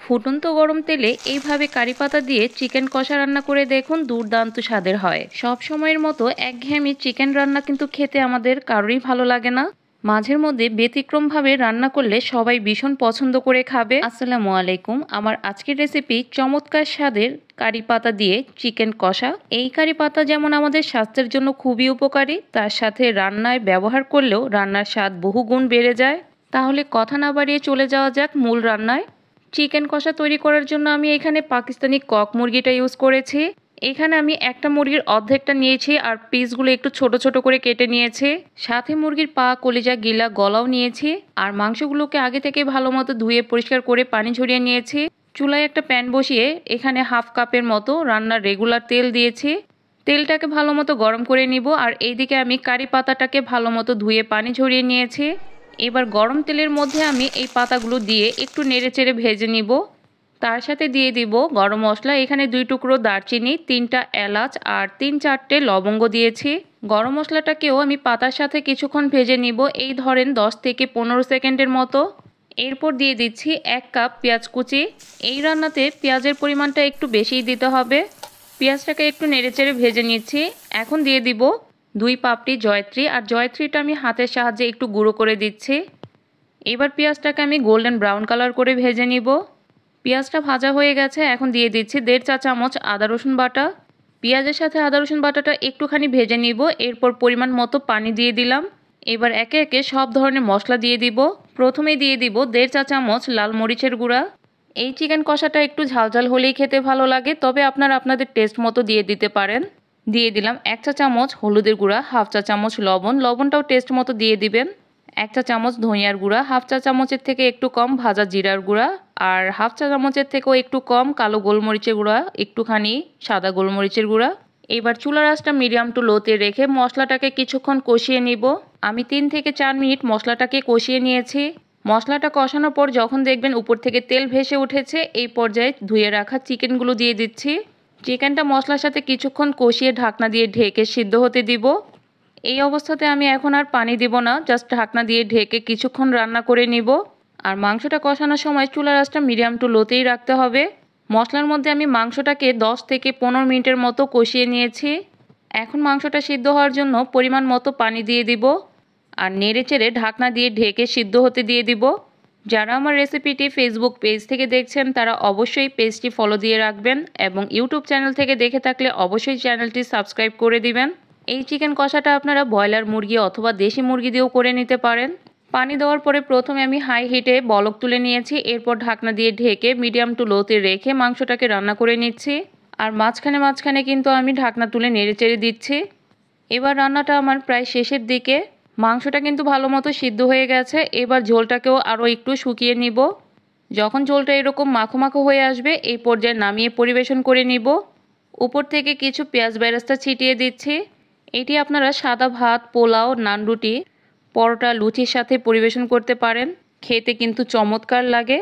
ফুটন্ত গরম তেলে এইভাবে কারি পাতা দিয়ে চিকেন কষা রান্না করে দেখুন, দুর্দান্ত স্বাদের হয়। সব সময়ের মতো একঘেয়েমি চিকেন রান্না কিন্তু খেতে আমাদের কারোরই ভালো লাগে না। মাঝের মধ্যে ব্যতিক্রমভাবে রান্না করলে সবাই ভীষণ পছন্দ করে খাবে। আসসালামু আলাইকুম। আমার আজকের রেসিপি চমৎকার স্বাদের কারি পাতা দিয়ে চিকেন কষা। এই কারি পাতা যেমন আমাদের স্বাস্থ্যের জন্য খুবই উপকারী, তার সাথে রান্নায় ব্যবহার করলেও রান্নার স্বাদ বহুগুণ বেড়ে যায়। তাহলে কথা না বাড়িয়ে চলে যাওয়া যাক মূল রান্নায়। চিকেন কষা তৈরি করার জন্য আমি এখানে পাকিস্তানি কক মুরগিটা ইউজ করেছি। এখানে আমি একটা মুরগির অর্ধেকটা নিয়েছি আর পিসগুলো একটু ছোট ছোট করে কেটে নিয়েছি। সাথে মুরগির পা, কলিজা, গিলা, গলাও নিয়েছি। আর মাংসগুলোকে আগে থেকে ভালো মতো ধুয়ে পরিষ্কার করে পানি ঝরিয়ে নিয়েছি। চুলায় একটা প্যান বসিয়ে এখানে হাফ কাপের মতো রান্নার রেগুলার তেল দিয়েছি। তেলটাকে ভালো মতো গরম করে নিব। আর এইদিকে আমি কারি পাতাটাকে ভালো মতো ধুয়ে পানি ঝরিয়ে নিয়েছি। এবার গরম তেলের মধ্যে আমি এই পাতাগুলো দিয়ে একটু নেড়েচেড়ে ভেজে নিব। তার সাথে দিয়ে দিব গরম মশলা। এখানে 2 টুকরো দারচিনি, 3টা এলাচ আর 3-4টে লবঙ্গ দিয়েছি। গরম মশলাটাকেও আমি পাতার সাথে কিছুক্ষণ ভেজে নিব, এই ধরেন 10 থেকে 15 সেকেন্ডের মতো। এরপর দিয়ে দিচ্ছি 1 কাপ পেঁয়াজ কুচি। এই রান্নাতে পেঁয়াজের পরিমাণটা একটু বেশিই দিতে হবে। পেঁয়াজটাকে একটু নেড়েচেড়ে ভেজে নিচ্ছি। এখন দিয়ে দিব 2 পাপড়ি জয়ত্রী। আর জয়ত্রীটা আমি হাতের সাহায্যে একটু গুঁড়ো করে দিচ্ছি। এবার পেঁয়াজটাকে আমি গোল্ডেন ব্রাউন কালার করে ভেজে নিব। পেঁয়াজটা ভাজা হয়ে গেছে। এখন দিয়ে দিচ্ছি 1.5 চা চামচ আদা রসুন বাটা। পেঁয়াজের সাথে আদা রসুন বাটাটা একটুখানি ভেজে নিব। এরপর পরিমাণ মতো পানি দিয়ে দিলাম। এবার একে একে সব ধরনের মশলা দিয়ে দিব। প্রথমে দিয়ে দিব 1.5 চা চামচ লাল মরিচের গুঁড়া। এই চিকেন কষাটা একটু ঝালঝাল হলেই খেতে ভালো লাগে, তবে আপনারা আপনাদের টেস্ট মতো দিয়ে দিতে পারেন। দিয়ে দিলাম 1 চা চামচ হলুদের গুঁড়া, হাফ চা চামচ লবণ, লবণটাও টেস্ট মতো দিয়ে দিবেন। 1 চা চামচ ধনিয়ার গুঁড়া, হাফ চা চামচের থেকে একটু কম ভাজা জিরার গুঁড়া, আর হাফ চা চামচের থেকেও একটু কম কালো গোলমরিচের গুঁড়া, একটুখানি সাদা গোলমরিচের গুঁড়া। এবার চুলার আঁচটা মিডিয়াম টু লোতে রেখে মশলাটাকে কিছুক্ষণ কষিয়ে নিব। আমি 3 থেকে 4 মিনিট মশলাটাকে কষিয়ে নিয়েছি। মশলাটা কষানোর পর যখন দেখবেন উপর থেকে তেল ভেসে উঠেছে, এই পর্যায়ে ধুয়ে রাখা চিকেনগুলো দিয়ে দিচ্ছি। চিকেনটা মশলার সাথে কিছুক্ষণ কষিয়ে ঢাকনা দিয়ে ঢেকে সিদ্ধ হতে দিব। এই অবস্থাতে আমি এখন আর পানি দিব না, জাস্ট ঢাকনা দিয়ে ঢেকে কিছুক্ষণ রান্না করে নিব। আর মাংসটা কষানোর সময় চুলার আঁচটা মিডিয়াম টু লোতেই রাখতে হবে। মশলার মধ্যে আমি মাংসটাকে 10 থেকে 15 মিনিটের মতো কষিয়ে নিয়েছি। এখন মাংসটা সিদ্ধ হওয়ার জন্য পরিমাণ মতো পানি দিয়ে দিব আর নেড়েচেড়ে ঢাকনা দিয়ে ঢেকে সিদ্ধ হতে দিয়ে দিব। যারা আমার রেসিপিটি ফেসবুক পেজ থেকে দেখছেন তারা অবশ্যই পেজটি ফলো দিয়ে রাখবেন এবং ইউটিউব চ্যানেল থেকে দেখে থাকলে অবশ্যই চ্যানেলটি সাবস্ক্রাইব করে দিবেন। এই চিকেন কষাটা আপনারা ব্রয়লার মুরগি অথবা দেশি মুরগি দিয়েও করে নিতে পারেন। পানি দেওয়ার পরে প্রথমে আমি হাই হিটে বলক তুলে নিয়েছি। এরপর ঢাকনা দিয়ে ঢেকে মিডিয়াম টু লোতে রেখে মাংসটাকে রান্না করে নিচ্ছি। আর মাঝখানে মাঝখানে কিন্তু আমি ঢাকনা তুলে নেড়েচেড়ে দিচ্ছি। এবার রান্নাটা আমার প্রায় শেষের দিকে। মাংসটা কিন্তু ভালো মতো সিদ্ধ হয়ে গেছে। এবার ঝোলটাকেও আরও একটু শুকিয়ে নিব। যখন ঝোলটা এরকম মাখো মাখো হয়ে আসবে, এই পর্যায়ে নামিয়ে পরিবেশন করে নিব। উপর থেকে কিছু পেঁয়াজ বেরেস্তা ছিটিয়ে দিচ্ছি। এটি আপনারা সাদা ভাত, পোলাও, নানরুটি, পরোটা, লুচির সাথে পরিবেশন করতে পারেন। খেতে কিন্তু চমৎকার লাগে।